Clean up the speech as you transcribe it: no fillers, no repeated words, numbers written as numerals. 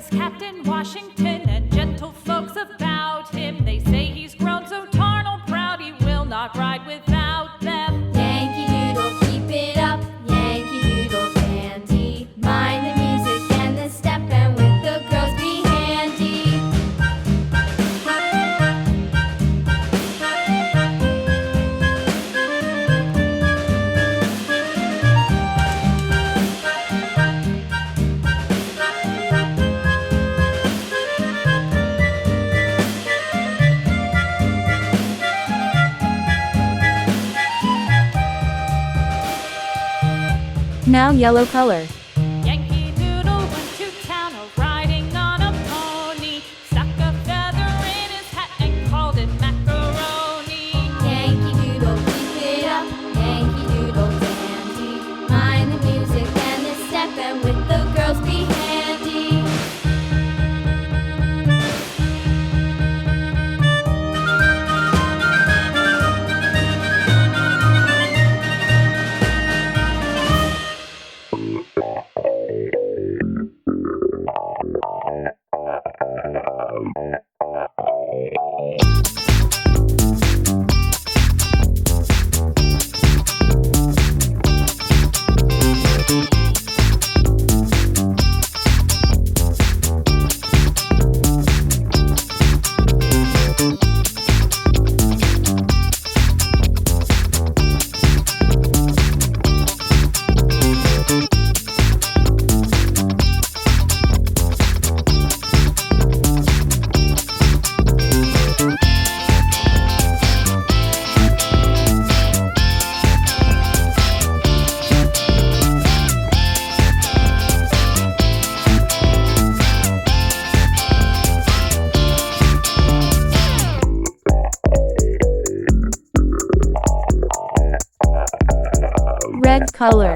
is Captain Washington, and gentle folks about him. They say he's grown so tarnal proud he will not ride without them. Yankee Doodle, keep it up, Yankee Doodle dandy. Mind the music and the step, and with the girls be handy. Now yellow color. Yankee Doodle went to town riding on a pony, stuck a feather in his hat and called it macaroni. Yankee Doodle, keep it up, Yankee Doodle dandy. Mind the music and the step, and with the girls be handy. Red color.